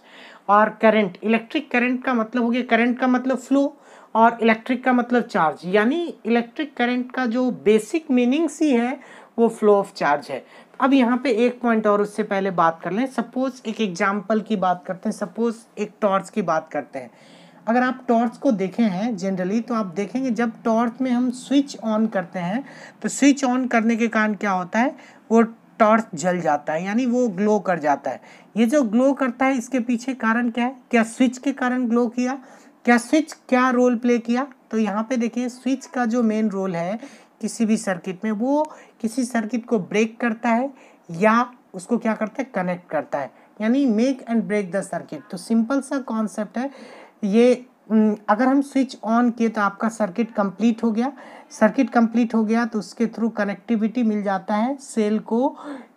और करंट, इलेक्ट्रिक करंट का मतलब हो गया, करंट का मतलब फ्लो और इलेक्ट्रिक का मतलब चार्ज, यानी इलेक्ट्रिक करंट का जो बेसिक मीनिंग्स ही है वो फ्लो ऑफ चार्ज है। अब यहाँ पे एक पॉइंट और उससे पहले बात कर लें। सपोज एक एग्जाम्पल की बात करते हैं, सपोज एक टॉर्च की बात करते हैं। अगर आप टॉर्च को देखे हैं जनरली, तो आप देखेंगे जब टॉर्च में हम स्विच ऑन करते हैं, तो स्विच ऑन करने के कारण क्या होता है, वो टॉर्च जल जाता है, यानी वो ग्लो कर जाता है। ये जो ग्लो करता है, इसके पीछे कारण क्या है? क्या स्विच के कारण ग्लो किया? क्या स्विच क्या रोल प्ले किया? तो यहाँ पे देखिए, स्विच का जो मेन रोल है किसी भी सर्किट में, वो किसी सर्किट को ब्रेक करता है या उसको क्या करता है, कनेक्ट करता है, यानी make and break the circuit. तो सिंपल सा कॉन्सेप्ट है ये। अगर हम स्विच ऑन किए तो आपका सर्किट कंप्लीट हो गया, तो उसके थ्रू कनेक्टिविटी मिल जाता है सेल को,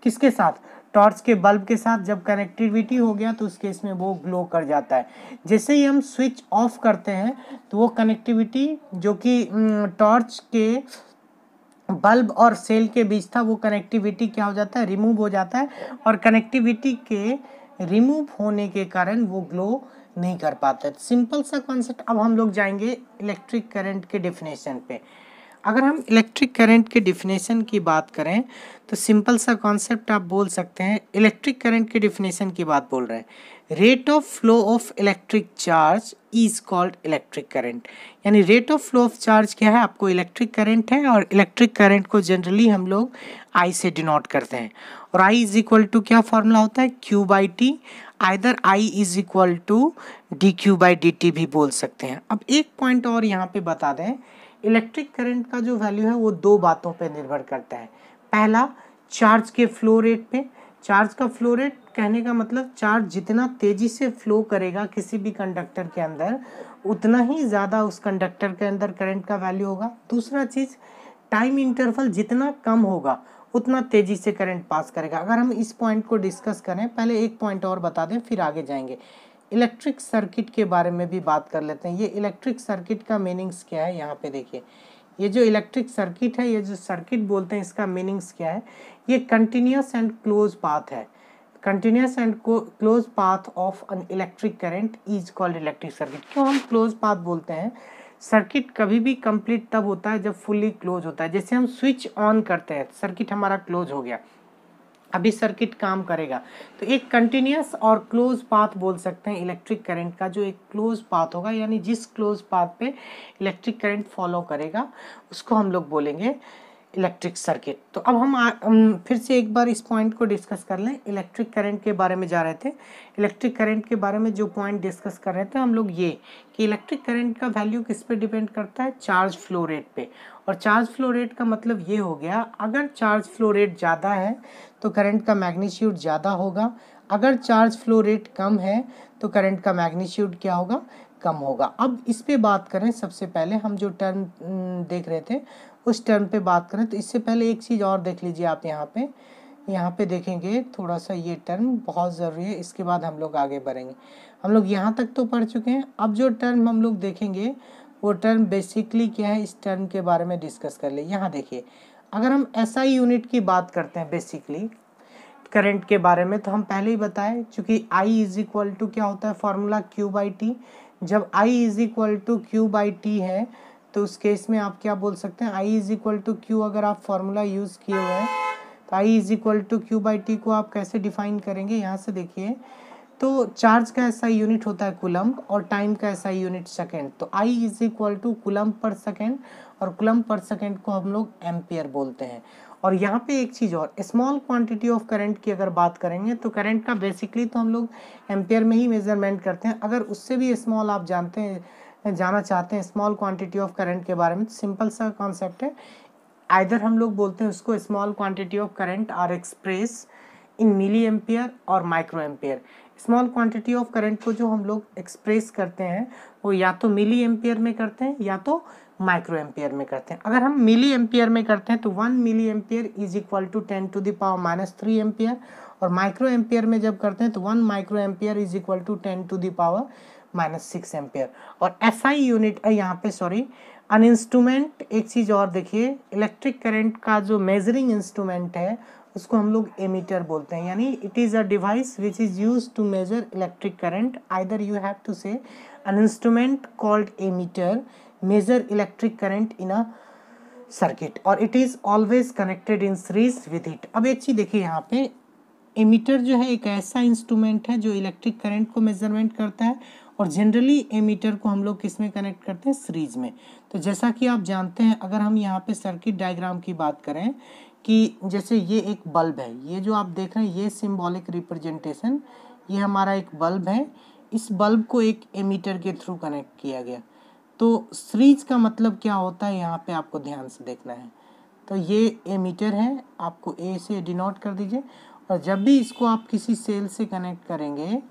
किसके साथ, टॉर्च के बल्ब के साथ। जब कनेक्टिविटी हो गया तो उस केस में वो ग्लो कर जाता है। जैसे ही हम स्विच ऑफ करते हैं, तो वो कनेक्टिविटी जो कि टॉर्च के बल्ब और सेल के बीच था, वो कनेक्टिविटी क्या हो जाता है, रिमूव हो जाता है, और कनेक्टिविटी के रिमूव होने के कारण वो ग्लो नहीं कर पाता है। सिंपल सा कॉन्सेप्ट। अब हम लोग जाएंगे इलेक्ट्रिक करंट के डेफिनेशन पे। अगर हम इलेक्ट्रिक करंट के डेफिनेशन की बात करें, तो सिंपल सा कॉन्सेप्ट आप बोल सकते हैं, इलेक्ट्रिक करंट के डेफिनेशन की बात बोल रहे हैं। Rate of flow of electric charge is called electric current, यानी rate of flow of charge क्या है, आपको इलेक्ट्रिक करंट है, और इलेक्ट्रिक करंट को जनरली हम लोग आई से डिनोट करते हैं। और आई इज इक्वल टू क्या फॉर्मूला होता है, Q by T, either I is equal to D Q by D T भी बोल सकते हैं। अब एक पॉइंट और यहाँ पे बता दें, इलेक्ट्रिक करंट का जो वैल्यू है वो दो बातों पे निर्भर करता है। पहला, चार्ज के फ्लो रेट पे। चार्ज का फ्लो रेट कहने का मतलब, चार्ज जितना तेजी से फ्लो करेगा किसी भी कंडक्टर के अंदर, उतना ही ज़्यादा उस कंडक्टर के अंदर करंट का वैल्यू होगा। दूसरा चीज़, टाइम इंटरवल जितना कम होगा उतना तेजी से करंट पास करेगा। अगर हम इस पॉइंट को डिस्कस करें, पहले एक पॉइंट और बता दें फिर आगे जाएंगे। इलेक्ट्रिक सर्किट के बारे में भी बात कर लेते हैं। ये इलेक्ट्रिक सर्किट का मीनिंग्स क्या है, यहाँ पे देखिए, ये जो इलेक्ट्रिक सर्किट है, ये जो सर्किट बोलते हैं, इसका मीनिंग्स क्या है, ये कंटिन्यूस एंड क्लोज पाथ है। Continuous and close path of an electric current is called electric circuit. क्यों हम क्लोज पाथ बोलते हैं? सर्किट कभी भी कंप्लीट तब होता है जब फुल्ली क्लोज होता है। जैसे हम स्विच ऑन करते हैं, सर्किट हमारा क्लोज हो गया, अभी सर्किट काम करेगा। तो एक कंटिन्यूस और क्लोज पाथ बोल सकते हैं इलेक्ट्रिक करंट का, जो एक क्लोज पाथ होगा, यानी जिस क्लोज पाथ पे इलेक्ट्रिक करंट फॉलो करेगा उसको हम लोग बोलेंगे इलेक्ट्रिक सर्किट। तो अब हम फिर से एक बार इस पॉइंट को डिस्कस कर लें। इलेक्ट्रिक करंट के बारे में जा रहे थे, इलेक्ट्रिक करंट के बारे में जो पॉइंट डिस्कस कर रहे थे हम लोग, ये कि इलेक्ट्रिक करंट का वैल्यू किस पे डिपेंड करता है, चार्ज फ्लो रेट पे। और चार्ज फ्लो रेट का मतलब ये हो गया, अगर चार्ज फ्लो रेट ज़्यादा है तो करंट का मैग्नीट्यूड ज़्यादा होगा, अगर चार्ज फ्लो रेट कम है तो करंट का मैग्नीट्यूड क्या होगा, कम होगा। अब इस पे बात करें, सबसे पहले हम जो टर्म देख रहे थे उस टर्म पे बात करें, तो इससे पहले एक चीज़ और देख लीजिए आप, यहाँ पे देखेंगे थोड़ा सा, ये टर्म बहुत ज़रूरी है, इसके बाद हम लोग आगे बढ़ेंगे। हम लोग यहाँ तक तो पढ़ चुके हैं, अब जो टर्म हम लोग देखेंगे वो टर्म बेसिकली क्या है, इस टर्म के बारे में डिस्कस कर ले। यहाँ देखिए, अगर हम SI यूनिट की बात करते हैं बेसिकली करंट के बारे में, तो हम पहले ही बताए, चूँकि I इज इक्वल टू क्या होता है फॉर्मूला, Q बाई टी। जब I is equal to Q by T है तो उस केस में आप क्या बोल सकते हैं, I is equal to Q, अगर आप फॉर्मूला यूज़ किए हुए हैं तो I is equal to Q by T को आप कैसे डिफाइन करेंगे, यहाँ से देखिए, तो चार्ज का ऐसा यूनिट होता है कूलम्ब और टाइम का ऐसा यूनिट सेकेंड। तो आई इज इक्वल टू कूलम्ब पर सेकेंड, और कूलम्ब पर सेकेंड को हम लोग एम्पियर बोलते हैं। और यहाँ पे एक चीज़ और, स्मॉल क्वांटिटी ऑफ करंट की अगर बात करेंगे तो करंट का बेसिकली तो हम लोग एम्पियर में ही मेजरमेंट करते हैं। अगर उससे भी स्मॉल आप जाना चाहते हैं स्मॉल क्वांटिटी ऑफ करंट के बारे में, सिंपल सा कॉन्सेप्ट है, आइदर हम लोग बोलते हैं उसको small quantity of current are express in milli ampere और micro ampere. Small quantity of current को जो हम लोग एक्सप्रेस करते हैं वो या तो मिली एम्पियर में करते हैं या तो माइक्रो एम्पियर में करते हैं। अगर हम मिली एम्पियर में करते हैं तो 1 milli ampere is equal to 10⁻³ ampere, और माइक्रो एम्पियर में जब करते हैं तो 1 micro ampere is equal to 10⁻⁻6 ampere. और एसआई यूनिट यहाँ पे सॉरी अन इंस्ट्रूमेंट, एक चीज़ और देखिए, इलेक्ट्रिक करंट का जो मेजरिंग इंस्ट्रूमेंट है उसको हम लोग एमीटर बोलते हैं, यानी it is a device which is use to measure electric current. Either you have to say an instrument called ammeter measure electric current in a circuit और it is always connected in series with it। अब एक चीज़ देखिए, यहाँ पे एमीटर जो है एक ऐसा इंस्ट्रूमेंट है जो इलेक्ट्रिक करंट को मेजरमेंट करता है, और जनरली एमीटर को हम लोग किस में कनेक्ट करते हैं, सीरीज में। तो जैसा कि आप जानते हैं, अगर हम यहाँ पे सर्किट डायग्राम की बात करें कि जैसे ये एक बल्ब है, ये जो आप देख रहे हैं ये सिंबॉलिक रिप्रेजेंटेशन, ये हमारा एक बल्ब है, इस बल्ब को एक एमीटर के थ्रू कनेक्ट किया गया। तो सीरीज का मतलब क्या होता है यहाँ पे आपको ध्यान से देखना है। तो ये एमीटर है, आपको ए से डिनोट कर दीजिए, और जब भी इसको आप किसी सेल से कनेक्ट करेंगे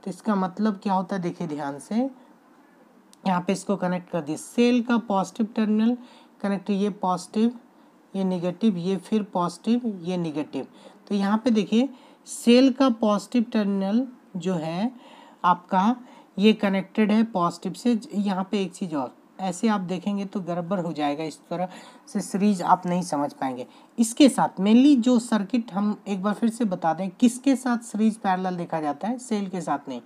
तो इसका मतलब क्या होता है, देखिए ध्यान से, यहाँ पे इसको कनेक्ट कर दिए, सेल का पॉजिटिव टर्मिनल कनेक्ट, ये पॉजिटिव, ये निगेटिव, ये फिर पॉजिटिव, ये निगेटिव। तो यहाँ पे देखिए सेल का पॉजिटिव टर्मिनल जो है आपका ये कनेक्टेड है पॉजिटिव से। यहाँ पे एक चीज़ और, ऐसे आप देखेंगे तो गड़बड़ हो जाएगा, इस तरह से सीरीज आप नहीं समझ पाएंगे। इसके साथ मेनली जो सर्किट, हम एक बार फिर से बता दें, किसके साथ सीरीज पैरेलल देखा जाता है, सेल के साथ नहीं।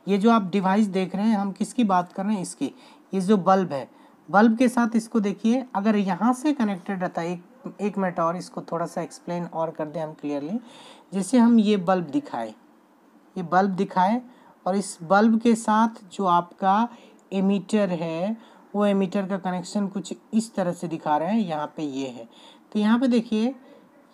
ये जो आप डिवाइस देख रहे हैं, हम किसकी बात कर रहे हैं, इसकी, ये जो बल्ब है, बल्ब के साथ इसको देखिए, अगर यहाँ से कनेक्टेड रहता है, एक मिनट और इसको थोड़ा सा एक्सप्लेन और कर दें हम क्लियरली। जैसे हम ये बल्ब दिखाए, ये बल्ब दिखाए, और इस बल्ब के साथ जो आपका एमीटर है वो एमीटर का कनेक्शन कुछ इस तरह से दिखा रहे हैं, यहाँ पे ये है। तो यहाँ पे देखिए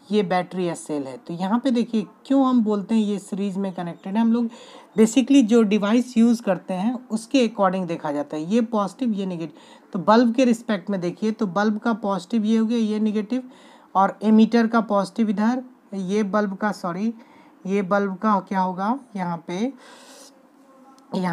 ये बैटरी या सेल है। तो यहाँ पे देखिए क्यों हम बोलते हैं ये सीरीज में कनेक्टेड है, हम लोग बेसिकली जो डिवाइस यूज़ करते हैं उसके अकॉर्डिंग देखा जाता है, ये पॉजिटिव ये नेगेटिव। तो बल्ब के रिस्पेक्ट में देखिए, तो बल्ब का पॉजिटिव ये हो गया, ये नेगेटिव, और एमीटर का पॉजिटिव इधर, ये बल्ब का सॉरी ये बल्ब का क्या होगा, यहाँ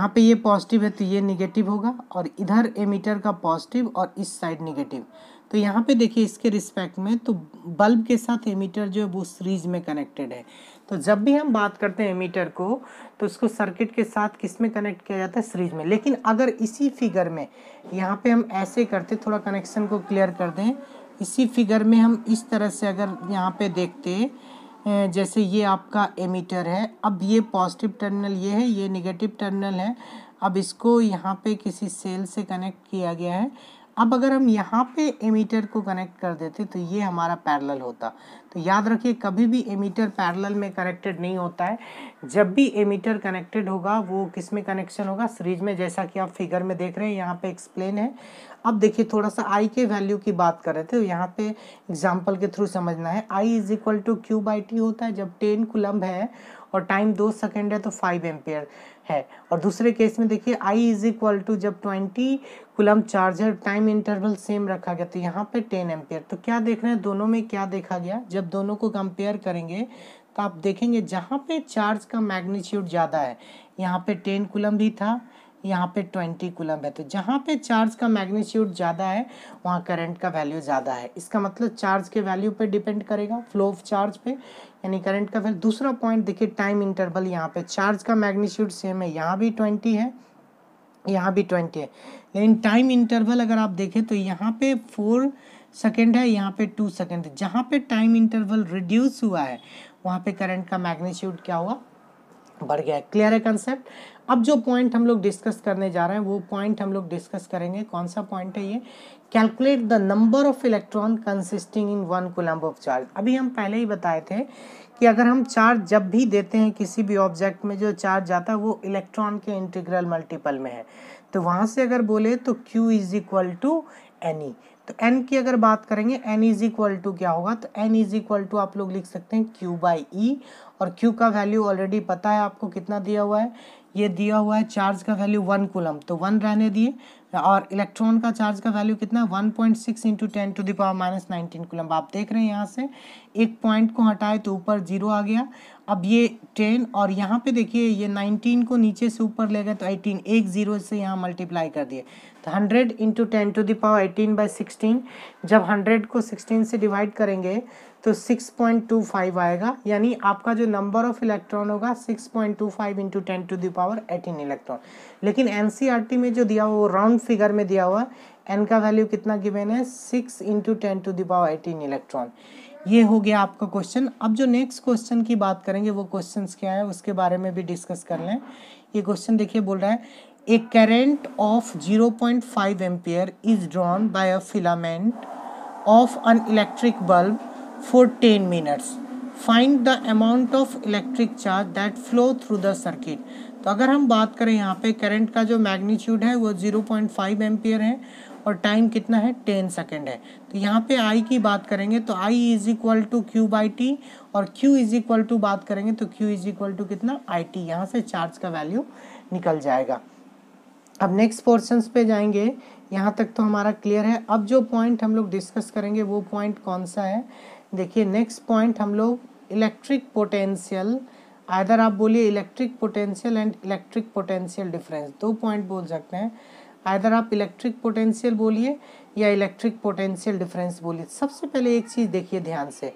पे ये पॉजिटिव है तो ये निगेटिव होगा, और इधर एमीटर का पॉजिटिव और इस साइड निगेटिव। तो यहाँ पे देखिए इसके रिस्पेक्ट में, तो बल्ब के साथ एमीटर जो है वो सीरीज में कनेक्टेड है। तो जब भी हम बात करते हैं एमीटर को, तो उसको सर्किट के साथ किस में कनेक्ट किया जाता है, सीरीज में। लेकिन अगर इसी फिगर में यहाँ पे हम ऐसे करते, थोड़ा कनेक्शन को क्लियर कर दें, इसी फिगर में हम इस तरह से अगर यहाँ पे देखते, जैसे ये आपका एमीटर है, अब ये पॉजिटिव टर्मिनल ये है, ये नेगेटिव टर्मिनल है, अब इसको यहाँ पे किसी सेल से कनेक्ट किया गया है। अब अगर हम यहाँ पे एमीटर को कनेक्ट कर देते तो ये हमारा पैरेलल होता। तो याद रखिए कभी भी एमीटर पैरेलल में कनेक्टेड नहीं होता है, जब भी एमीटर कनेक्टेड होगा वो किस में कनेक्शन होगा, सीरीज में, जैसा कि आप फिगर में देख रहे हैं यहाँ पे एक्सप्लेन है। अब देखिए थोड़ा सा आई के वैल्यू की बात कर रहे थे, तो यहाँ पे एग्जाम्पल के थ्रू समझना है। आई इज इक्वल टू Q/T होता है जब 10 कूलम्ब है और टाइम 2 सेकेंड है तो 5 एम्पियर है। और दूसरे केस में देखिए आई इज इक्वल टू जब 20 coulomb charger, time interval same रखा गया, तो यहाँ पे 10 एम्पियर। तो क्या देख रहे हैं, दोनों में क्या देखा गया, जब दोनों को कंपेयर करेंगे तो आप देखेंगे जहाँ पे चार्ज का मैग्नीट्यूड ज़्यादा है, यहाँ पे 10 कूलम्ब भी था, यहाँ पे 20 कूलम्ब है। तो जहाँ पे चार्ज का मैग्नीट्यूड ज़्यादा है वहाँ करंट का वैल्यू ज़्यादा है। इसका मतलब चार्ज के वैल्यू पे डिपेंड करेगा, फ्लो ऑफ चार्ज पे, यानी करंट का। फिर दूसरा पॉइंट देखिए टाइम इंटरवल, यहाँ पे चार्ज का मैग्नीट्यूड सेम है, यहाँ भी 20 है, यहाँ भी 20 है, लेकिन टाइम इंटरवल अगर आप देखें तो यहाँ पे 4 सेकेंड है, यहाँ पे 2 सेकेंड है। जहाँ पे टाइम इंटरवल रिड्यूस हुआ है वहाँ पे करंट का मैग्नीट्यूड क्या हुआ, बढ़ गया। क्लियर है कंसेप्ट। अब जो पॉइंट हम लोग डिस्कस करने जा रहे हैं वो पॉइंट हम लोग डिस्कस करेंगे। कौन सा पॉइंट है ये? Calculate the number of electron consisting in 1 coulomb of charge. अभी हम पहले ही बताए थे कि अगर हम चार्ज जब भी देते हैं किसी भी ऑब्जेक्ट में, जो चार्ज जाता है वो इलेक्ट्रॉन के इंटीग्रल मल्टीपल में है। तो वहाँ से अगर बोले तो Q is equal to NE। तो n की अगर बात करेंगे n इज इक्वल टू क्या होगा? तो n इज इक्वल टू आप लोग लिख सकते हैं Q बाई E। और Q का वैल्यू ऑलरेडी पता है आपको, कितना दिया हुआ है? ये दिया हुआ है चार्ज का वैल्यू 1 कूलम, तो 1 रहने दिए। और इलेक्ट्रॉन का चार्ज का वैल्यू कितना है? 1.6 इंटू 10⁻⁻19 कूलम। आप देख रहे हैं यहाँ से एक पॉइंट को हटाए तो ऊपर 0 आ गया। अब ये 10 और यहाँ पे देखिए ये 19 को नीचे से ऊपर ले गए तो 18, एक 0 से यहाँ मल्टीप्लाई कर दिए तो 100 इंटू 10⁻18/16। जब 100 को 16 से डिवाइड करेंगे तो 6.25 आएगा, यानी आपका जो नंबर ऑफ इलेक्ट्रॉन होगा 6.25 इंटू 10⁻18 इलेक्ट्रॉन। लेकिन एनसीईआरटी में जो दिया हुआ वो राउंड फिगर में दिया हुआ, एन का वैल्यू कितना गिवन है? 6 इंटू 10⁻18 इलेक्ट्रॉन। ये हो गया आपका क्वेश्चन। अब जो नेक्स्ट क्वेश्चन की बात करेंगे वो क्वेश्चंस क्या है उसके बारे में भी डिस्कस कर लें। ये क्वेश्चन देखिए बोल रहा है a current of 0.5 ampere is drawn by a filament of an electric bulb for 10 minutes. Find the amount of electric charge that flow through the circuit. तो अगर हम बात करें यहाँ पे करंट का जो मैग्नीट्यूड है वो 0.5 एम्पियर है और टाइम कितना है? 10 सेकेंड है। तो यहाँ पे I की बात करेंगे तो I is equal to Q by T और Q इज इक्वल टू बात करेंगे तो Q इज इक्वल टू कितना? IT। यहाँ से चार्ज का वैल्यू निकल जाएगा। अब नेक्स्ट पोर्शंस पे जाएंगे। यहाँ तक तो हमारा क्लियर है। अब जो पॉइंट हम लोग डिस्कस करेंगे वो पॉइंट कौन सा है? देखिए नेक्स्ट पॉइंट हम लोग इलेक्ट्रिक पोटेंशियल, आइदर आप बोलिए electric potential and electric potential difference, दो पॉइंट बोल सकते हैं। आइदर आप इलेक्ट्रिक पोटेंशियल बोलिए या इलेक्ट्रिक पोटेंशियल डिफरेंस बोलिए। सबसे पहले एक चीज़ देखिए ध्यान से,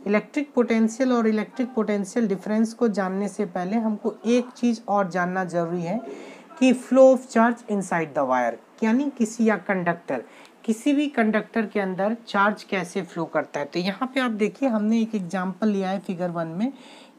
इलेक्ट्रिक पोटेंशियल और इलेक्ट्रिक पोटेंशियल डिफरेंस को जानने से पहले हमको एक चीज़ और जानना जरूरी है कि flow of charge inside the wire, यानी किसी या कंडक्टर, किसी भी कंडक्टर के अंदर चार्ज कैसे फ्लो करता है। तो यहाँ पे आप देखिए हमने एक एग्जांपल लिया है फिगर 1 में।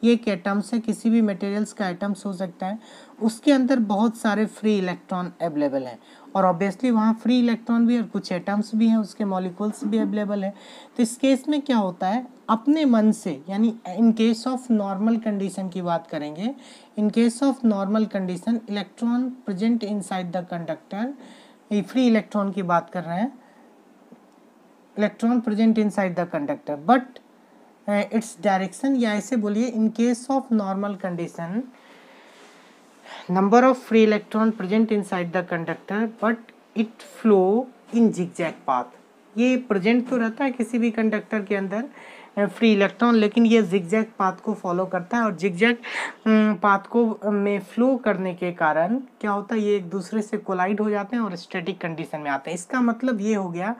ये एक एटम्स है, किसी भी मटेरियल्स का एटम्स हो सकता है, उसके अंदर बहुत सारे फ्री इलेक्ट्रॉन अवेलेबल हैं और ऑब्वियसली वहाँ फ्री इलेक्ट्रॉन भी और कुछ एटम्स भी हैं, उसके मॉलिक्यूल्स भी अवेलेबल है। तो इस केस में क्या होता है, अपने मन से, यानी in case of normal condition की बात करेंगे, in case of normal condition electron present inside the conductor, ये फ्री इलेक्ट्रॉन की बात कर रहे हैं, electron present inside the conductor but its direction, या ऐसे बोलिए in case of normal condition number of free electron present inside the conductor but it flow in zigzag path. ये प्रेजेंट तो रहता है किसी भी कंडक्टर के अंदर फ्री इलेक्ट्रॉन, लेकिन ये जिगजैग पाथ को फॉलो करता है और जिगजैग पाथ को में फ्लो करने के कारण क्या होता है, ये एक दूसरे से कोलाइड हो जाते हैं और स्टैटिक कंडीशन में आते हैं। इसका मतलब ये हो गया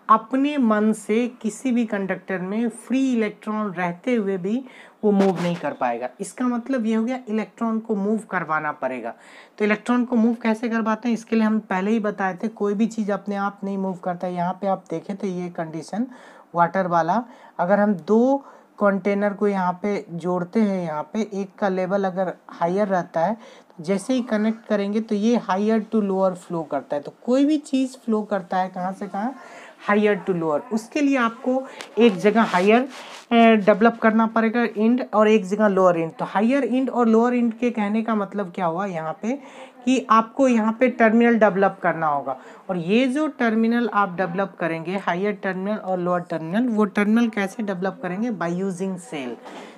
अपने मन से किसी भी कंडक्टर में फ्री इलेक्ट्रॉन रहते हुए भी वो मूव नहीं कर पाएगा। इसका मतलब ये हो गया इलेक्ट्रॉन को मूव करवाना पड़ेगा। तो इलेक्ट्रॉन को मूव कैसे करवाते हैं, इसके लिए हम पहले ही बताए थे, कोई भी चीज़ अपने आप नहीं मूव करता। यहाँ पे आप देखें तो ये कंडीशन वाटर वाला, अगर हम दो कंटेनर को यहाँ पे जोड़ते हैं, यहाँ पे एक का लेवल अगर हायर रहता है तो जैसे ही कनेक्ट करेंगे तो ये हायर टू लोअर फ्लो करता है। तो कोई भी चीज़ फ्लो करता है कहाँ से कहाँ, हायर टू लोअर। उसके लिए आपको एक जगह हायर डेवलप करना पड़ेगा इंड और एक जगह लोअर इंड। तो हायर इंड और लोअर इंड के कहने का मतलब क्या हुआ यहाँ पे कि आपको यहाँ पे टर्मिनल डेवलप करना होगा और ये जो टर्मिनल आप डेवलप करेंगे, हायर टर्मिनल और लोअर टर्मिनल, वो टर्मिनल कैसे डेवलप करेंगे, बाय यूजिंग सेल।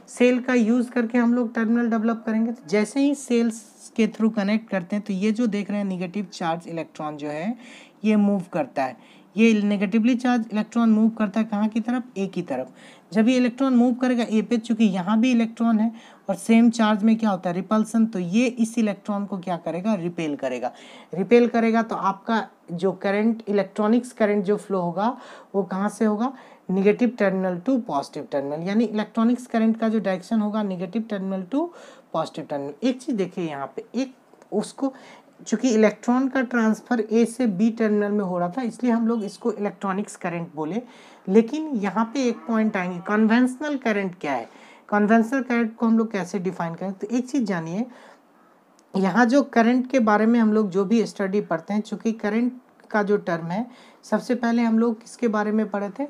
सेल का यूज़ करके हम लोग टर्मिनल डेवलप करेंगे। तो जैसे ही सेल्स के थ्रू कनेक्ट करते हैं तो ये जो देख रहे हैं निगेटिव चार्ज इलेक्ट्रॉन जो है ये मूव करता है, ये नेगेटिवली चार्ज इलेक्ट्रॉन मूव करता है कहाँ की तरफ, ए की तरफ। जब ये इलेक्ट्रॉन मूव करेगा ए पे, चूंकि यहाँ भी इलेक्ट्रॉन है और सेम चार्ज में क्या होता है, रिपल्सन, तो ये इस इलेक्ट्रॉन को क्या करेगा, रिपेल करेगा। रिपेल करेगा तो आपका जो करंट, इलेक्ट्रॉनिक्स करंट जो फ्लो होगा वो कहाँ से होगा, negative terminal to positive terminal, यानी इलेक्ट्रॉनिक्स करंट का जो डायरेक्शन होगा negative terminal to positive terminal. एक चीज़ देखिए यहाँ पे, एक उसको चूंकि इलेक्ट्रॉन का ट्रांसफर ए से बी टर्मिनल में हो रहा था इसलिए हम लोग इसको इलेक्ट्रॉनिक्स करंट बोले। लेकिन यहाँ पे एक पॉइंट आएंगे, कन्वेंशनल करंट क्या है। कन्वेंशनल करंट को हम लोग कैसे डिफाइन करें? तो एक चीज़ जानिए, यहाँ जो करंट के बारे में हम लोग जो भी स्टडी पढ़ते हैं, चूँकि करंट का जो टर्म है, सबसे पहले हम लोग किसके बारे में पढ़े थे?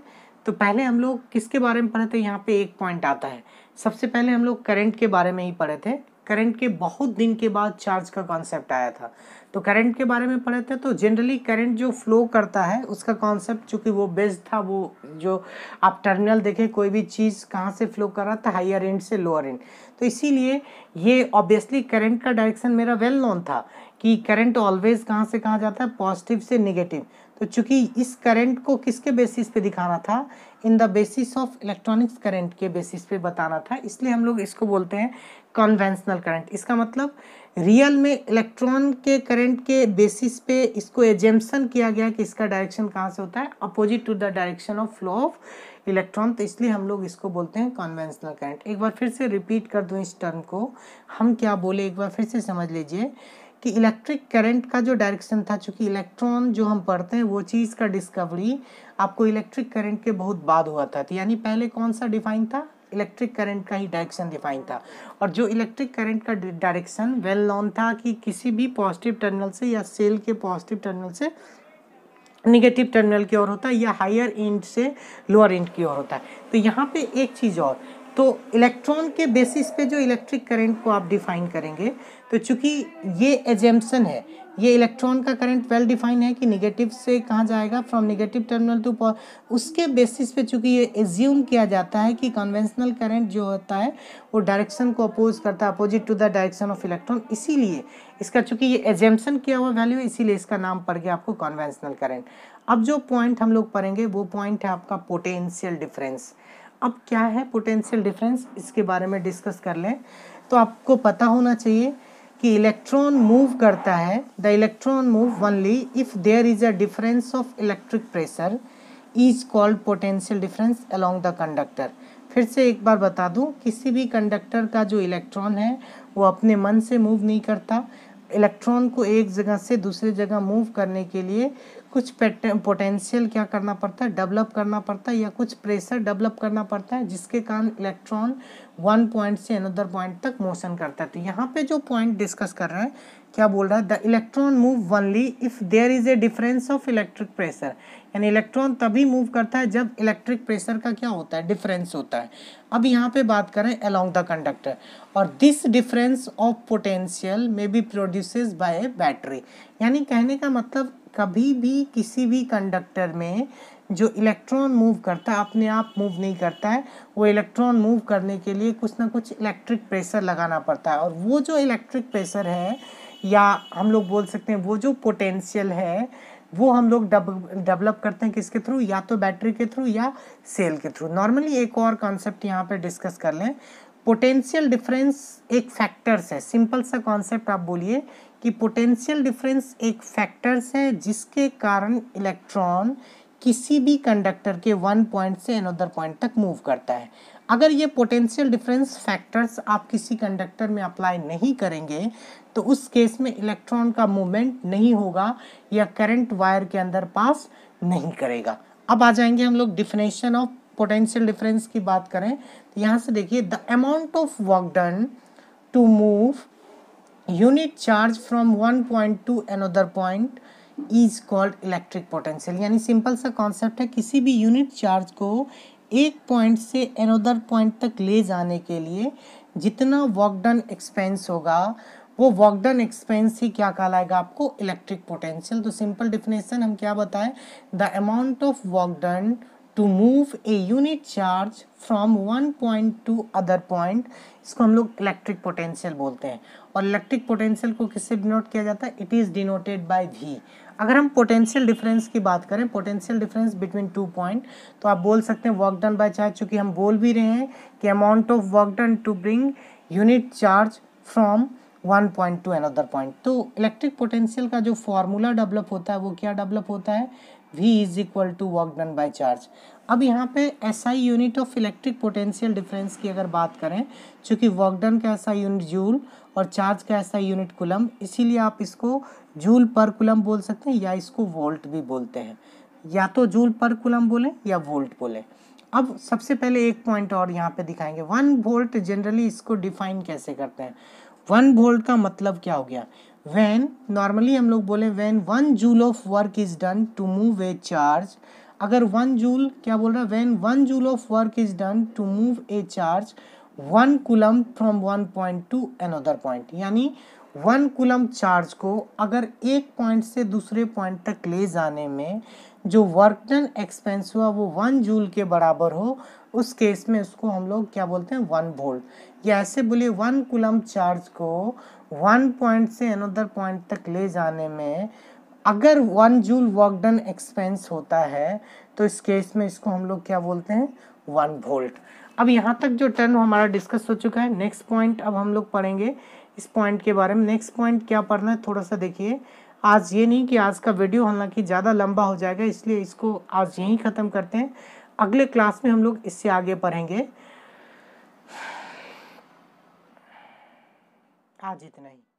तो पहले हम लोग किसके बारे में पढ़े थे? यहाँ पे एक पॉइंट आता है, सबसे पहले हम लोग करंट के बारे में ही पढ़े थे। करंट के बहुत दिन के बाद चार्ज का कॉन्सेप्ट आया था, तो करंट के बारे में पढ़े थे। तो जनरली करंट जो फ्लो करता है उसका कॉन्सेप्ट, चूँकि वो बेस्ड था, वो जो आप टर्मिनल देखें, कोई भी चीज़ कहाँ से फ्लो कर रहा था, हायर एंड से लोअर एंड, तो इसीलिए ये ऑब्वियसली करंट का डायरेक्शन मेरा वेल नोन था कि करंट ऑलवेज कहाँ से कहाँ जाता है, पॉजिटिव से नेगेटिव। तो चूंकि इस करंट को किसके बेसिस पे दिखाना था, in the basis of electronics current के बेसिस पे बताना था, इसलिए हम लोग इसको बोलते हैं कन्वेंशनल करंट। इसका मतलब रियल में इलेक्ट्रॉन के करंट के बेसिस पे इसको एजम्पशन किया गया कि इसका डायरेक्शन कहाँ से होता है, opposite to the direction of flow of electron, तो इसलिए हम लोग इसको बोलते हैं कन्वेंशनल करंट। एक बार फिर से रिपीट कर दूं इस टर्म को, हम क्या बोले एक बार फिर से समझ लीजिए कि इलेक्ट्रिक करंट का जो डायरेक्शन था, चूंकि इलेक्ट्रॉन जो हम पढ़ते हैं वो चीज़ का डिस्कवरी आपको इलेक्ट्रिक करंट के बहुत बाद हुआ था, तो यानी पहले कौन सा डिफाइन था, इलेक्ट्रिक करंट का ही डायरेक्शन डिफाइन था। और जो इलेक्ट्रिक करंट का डायरेक्शन वेल नोन था कि किसी भी पॉजिटिव टर्मिनल से या सेल के पॉजिटिव टर्मिनल से नेगेटिव टर्मिनल की ओर होता है, या हायर एंड से लोअर एंड की ओर होता है। तो यहाँ पे एक चीज़ और, तो इलेक्ट्रॉन के बेसिस पे जो इलेक्ट्रिक करंट को आप डिफाइन करेंगे, तो चूंकि ये एजम्पशन है, ये इलेक्ट्रॉन का करंट वेल डिफाइन है कि नेगेटिव से कहाँ जाएगा, फ्रॉम नेगेटिव टर्मिनल टू, उसके बेसिस पे चूंकि ये एज्यूम किया जाता है कि कन्वेंशनल करंट जो होता है वो डायरेक्शन को अपोज करता है, opposite to the direction of electron, इसीलिए इसका चूंकि ये एजम्पशन किया हुआ वैल्यू है, इसीलिए इसका नाम पड़ गया आपको कन्वेंशनल करंट। अब जो पॉइंट हम लोग पढ़ेंगे वो पॉइंट है आपका पोटेंशियल डिफरेंस। अब क्या है पोटेंशियल डिफरेंस, इसके बारे में डिस्कस कर लें। तो आपको पता होना चाहिए कि इलेक्ट्रॉन मूव करता है, the electron move only if there is a difference of electric pressure is called potential difference along the conductor. फिर से एक बार बता दूं, किसी भी कंडक्टर का जो इलेक्ट्रॉन है वो अपने मन से मूव नहीं करता। इलेक्ट्रॉन को एक जगह से दूसरी जगह मूव करने के लिए कुछ पोटेंशियल क्या करना पड़ता है, डेवलप करना पड़ता है, या कुछ प्रेशर डेवलप करना पड़ता है, जिसके कारण इलेक्ट्रॉन वन पॉइंट से अनदर पॉइंट तक मोशन करता है। तो यहाँ पे जो पॉइंट डिस्कस कर रहे हैं, क्या बोल रहा है, the electron move only if there is a difference of electric pressure, यानी इलेक्ट्रॉन तभी मूव करता है जब इलेक्ट्रिक प्रेशर का क्या होता है, डिफरेंस होता है। अब यहाँ पे बात करें अलोंग द कंडक्टर, और this difference of potential may be produces by a battery, यानी कहने का मतलब कभी भी किसी भी कंडक्टर में जो इलेक्ट्रॉन मूव करता है अपने आप मूव नहीं करता है, वो इलेक्ट्रॉन मूव करने के लिए कुछ ना कुछ इलेक्ट्रिक प्रेशर लगाना पड़ता है, और वो जो इलेक्ट्रिक प्रेशर है, या हम लोग बोल सकते हैं वो जो पोटेंशियल है, वो हम लोग डेवलप करते हैं किसके थ्रू, या तो बैटरी के थ्रू या सेल के थ्रू। नॉर्मली एक और कॉन्सेप्ट यहाँ पे डिस्कस कर लें, पोटेंशियल डिफरेंस एक फैक्टर्स है, सिंपल सा कॉन्सेप्ट आप बोलिए कि पोटेंशियल डिफरेंस एक फैक्टर्स है जिसके कारण इलेक्ट्रॉन किसी भी कंडक्टर के वन पॉइंट से अनदर पॉइंट तक मूव करता है। अगर ये पोटेंशियल डिफरेंस फैक्टर्स आप किसी कंडक्टर में अप्लाई नहीं करेंगे तो उस केस में इलेक्ट्रॉन का मूवमेंट नहीं होगा या करंट वायर के अंदर पास नहीं करेगा। अब आ जाएंगे हम लोग डिफिनेशन ऑफ पोटेंशियल डिफरेंस की बात करें, तो यहाँ से देखिए, the amount of work done to move unit charge from one point to another point is called electric potential, यानी सिंपल सा कॉन्सेप्ट है, किसी भी यूनिट चार्ज को एक पॉइंट से अनदर पॉइंट तक ले जाने के लिए जितना वर्क डन एक्सपेंस होगा वो वर्क डन एक्सपेंस ही क्या कहलाएगा आपको, इलेक्ट्रिक पोटेंशियल। तो सिंपल डिफिनेशन हम क्या बताएं, the amount of work done to move a unit charge from one point to other point, इसको हम लोग इलेक्ट्रिक पोटेंशियल बोलते हैं। और इलेक्ट्रिक पोटेंशियल को किससे डिनोट किया जाता है, it is denoted by V. अगर हम पोटेंशियल डिफरेंस की बात करें, potential difference between two point, तो आप बोल सकते हैं वर्क डन बाय चार्ज, चूँकि हम बोल भी रहे हैं कि amount of work done to bring unit charge from one point to another point. तो इलेक्ट्रिक पोटेंशियल का जो फॉर्मूला डेवलप होता है वो क्या डेवलप होता है, V is equal to work done by charge. अब यहाँ पे SI unit of electric potential difference की अगर बात करें, चूँकि वर्क डन का SI यूनिट जूल और चार्ज का SI यूनिट कूलम, इसीलिए आप इसको जूल पर कूलम बोल सकते हैं या इसको वोल्ट भी बोलते हैं, या तो जूल पर कूलम बोलें या वोल्ट बोलें। अब सबसे पहले एक पॉइंट और यहाँ पे दिखाएंगे। 1 वोल्ट जनरली इसको डिफाइन कैसे करते हैं। 1 वोल्ट का मतलब क्या हो गया, व्हेन नॉर्मली हम लोग बोले when 1 joule of work is done to move a charge. अगर 1 जूल क्या बोल रहा है, when 1 joule of work is done to move a charge 1 coulomb from 1 point to another point, यानी 1 कूलम चार्ज को अगर एक पॉइंट से दूसरे पॉइंट तक ले जाने में जो वर्क डन एक्सपेंस हुआ वो 1 जूल के बराबर हो, उस केस में उसको हम लोग क्या बोलते हैं, 1 वोल्ट। या ऐसे बोलिए 1 कूलम चार्ज को 1 पॉइंट से अनदर पॉइंट तक ले जाने में अगर 1 जूल वर्क डन एक्सपेंस होता है तो इस केस में इसको हम लोग क्या बोलते हैं, 1 वोल्ट। अब यहाँ तक जो टर्म हमारा डिस्कस हो चुका है। नेक्स्ट पॉइंट अब हम लोग पढ़ेंगे इस पॉइंट के बारे में। नेक्स्ट पॉइंट क्या पढ़ना है, थोड़ा सा देखिए। आज ये नहीं कि आज का वीडियो हालांकि ज़्यादा लंबा हो जाएगा, इसलिए इसको आज यहीं ख़त्म करते हैं। अगले क्लास में हम लोग इससे आगे पढ़ेंगे। आज इतना ही।